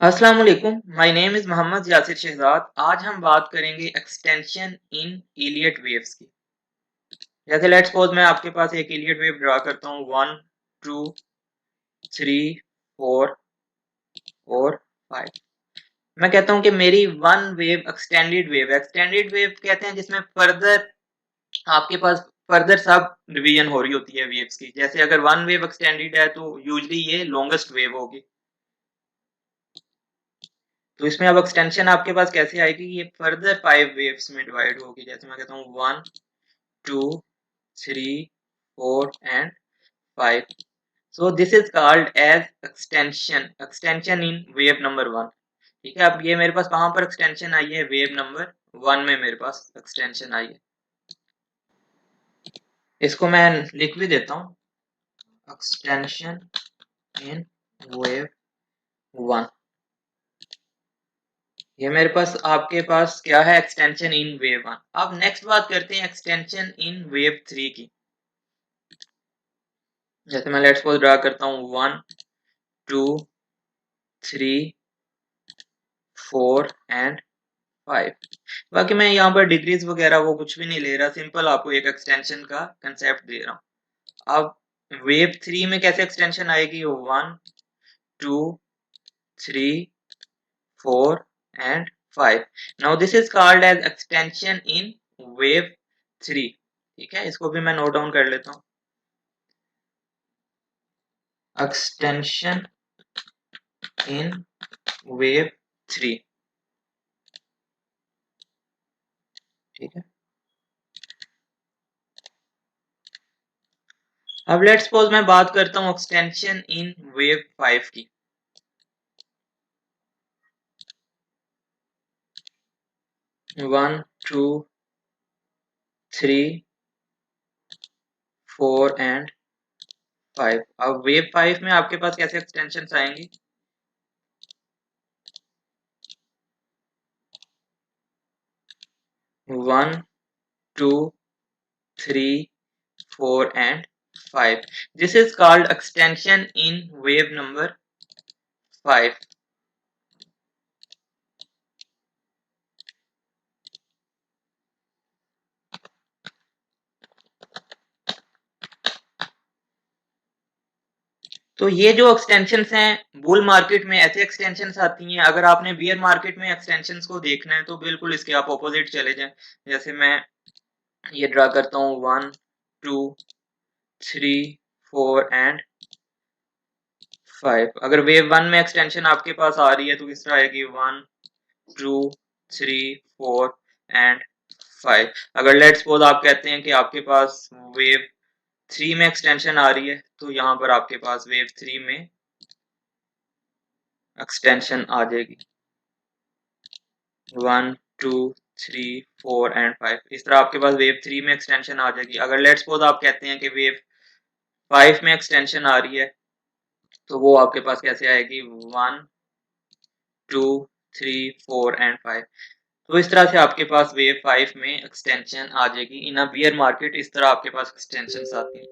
अस्सलाम वालेकुम, my name is Mohammad Yasir Shahzad. आज हम बात करेंगे एक्सटेंशन इन इलियट वेव्स की। जैसे लेट्स सपोज मैं आपके पास एक इलियट वेव ड्रा करता हूँ 1 2 3 4 और 5। मैं कहता हूँ कि मेरी वन वेव एक्सटेंडेड वेव कहते हैं जिसमें फर्दर आपके पास फर्दर सब डिवीजन हो रही होती है वेव्स की। जैसे अगर वन वेव एक्सटेंडेड है तो यूजुअली ये लॉन्गेस्ट वेव होगी। तो इसमें अब एक्सटेंशन आपके पास कैसे आएगी? ये फर्दर 5 वेव्स में डिवाइड होगी। जैसे मैं कहता हूँ 1 2 3 4 and 5। So this is called as extension in wave number 1। ठीक है, अब ये मेरे पास कहाँ पर एक्सटेंशन आई है? वेव नंबर 1 में मेरे पास एक्सटेंशन आई है। इसको मैं लिख भी देता हूँ, एक्सटेंशन इन वेव 1। ये मेरे पास आपके पास क्या है? Extension in wave 1। अब नेक्स्ट बात करते हैं एक्सटेंशन इन वेव 3 की। जैसे मैं लेट्स सपोज ड्रा करता हूँ 1 2 3 4 एंड 5। बाकी मैं यहाँ पर डिग्रीज वगैरह वो कुछ भी नहीं ले रहा, सिंपल आपको एक एक्सटेंशन का कंसेप्ट दे रहा हूँ। अब वेव 3 में कैसे एक्सटेंशन आएगी? 1 2 3 4 and 5। Now this is called as extension in wave 3। ठीक है, इसको भी मैं नोट डाउन कर लेता हूँ, एक्सटेंशन इन वेव 3। ठीक है, अब लेट्स सपोज मैं बात करता हूँ एक्सटेंशन इन वेव 5 की। 1 2 3 4 एंड 5। अब वेव 5 में आपके पास कैसे एक्सटेंशंस आएंगी? 1 2 3 4 and 5। This is called extension in wave number 5। तो ये जो एक्सटेंशंस हैं बुल मार्केट में ऐसे एक्सटेंशंस आती हैं। अगर आपने बियर मार्केट में एक्सटेंशंस को देखना है तो बिल्कुल इसके आप ऑपोजिट चले जाएं। जैसे मैं ये ड्रा करता हूँ 1 2 3 4 एंड 5। अगर वेव 1 में एक्सटेंशन आपके पास आ रही है तो किस तरह आएगी? 1 2 3 4 एंड 5। अगर लेट्स सपोज आप कहते हैं कि आपके पास वेव 3 में एक्सटेंशन आ रही है तो यहाँ पर आपके पास वेव 3 में एक्सटेंशन आ जाएगी 1 2 3 4 एंड 5। इस तरह आपके पास वेव 3 में एक्सटेंशन आ जाएगी। अगर लेट्स सपोज आप कहते हैं कि वेव 5 में एक्सटेंशन आ रही है तो वो आपके पास कैसे आएगी? 1 2 3 4 एंड 5। तो इस तरह से आपके पास वेव 5 में एक्सटेंशन आ जाएगी। इन अ बियर मार्केट इस तरह आपके पास एक्सटेंशंस आती हैं।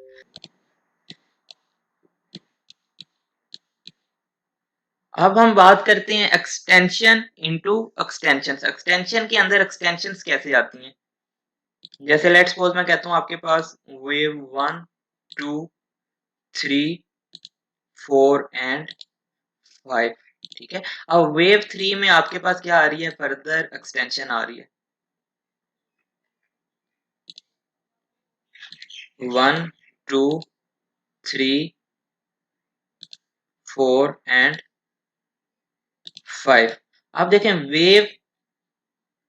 अब हम बात करते हैं एक्सटेंशन इनटू एक्सटेंशंस। एक्सटेंशन के अंदर एक्सटेंशंस कैसे आती हैं? जैसे लेट्स सपोज मैं कहता हूँ आपके पास वेव 1 2 3 4 एंड 5। ठीक है, अब वेव 3 में आपके पास क्या आ रही है? फर्दर एक्सटेंशन आ रही है 1 2 3 4 एंड 5। आप देखें वेव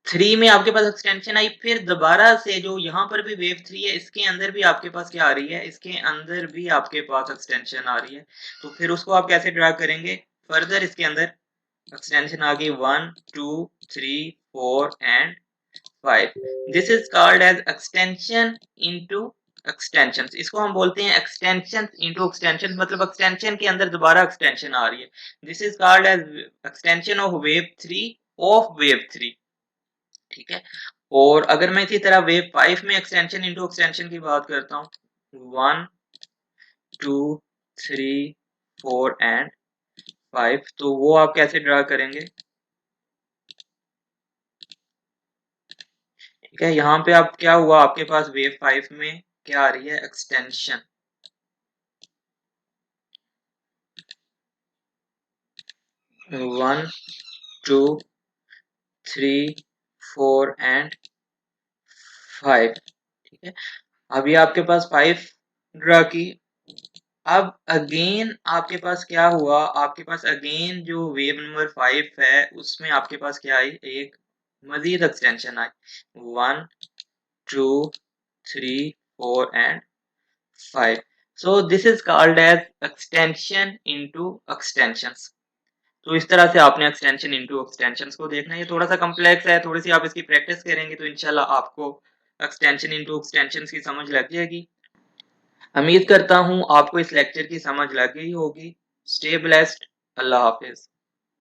3 में आपके पास एक्सटेंशन आई, फिर दोबारा से जो यहाँ पर भी वेव 3 है इसके अंदर भी आपके पास क्या आ रही है? इसके अंदर भी आपके पास एक्सटेंशन आ रही है। तो फिर उसको आप कैसे ड्रा करेंगे? फर्दर इसके अंदर एक्सटेंशन आ गई 1 2 3 4 and 5। This is called as extension into extensions. इसको हम बोलते हैं एक्सटेंशन इनटू एक्सटेंशन, मतलब एक्सटेंशन के अंदर दोबारा एक्सटेंशन आ रही है। This is called as extension of wave 3 of wave 3। ठीक है, और अगर मैं इसी तरह वेव 5 में एक्सटेंशन इनटू एक्सटेंशन की बात करता हूँ 1 2 3 4 एंड 5, तो वो आप कैसे ड्रा करेंगे? ठीक है, यहाँ पे आप क्या हुआ, आपके पास वेव 5 में क्या आ रही है, एक्सटेंशन। 1, 2, 3, 4 एंड 5। ठीक है, अभी आपके पास 5 ड्रा की। अब अगेन आपके पास क्या हुआ, आपके पास अगेन जो वेव नंबर 5 है उसमें आपके पास क्या आई, एक मजीद एक्सटेंशन आई। 1, 2, 3, 4 and 5। So this is called as extension into extensions। तो इस तरह से आपने एक्सटेंशन इंटू एक्सटेंशंस को देखना है। ये थोड़ा सा कम्प्लेक्स है, थोड़ी सी आप इसकी प्रैक्टिस करेंगे तो इंशाल्लाह आपको एक्सटेंशन इंटू एक्सटेंशंस की समझ लग जाएगी। उम्मीद करता हूँ आपको इस लेक्चर की समझ लग गई होगी। Stay blessed. अल्लाह हाफिज।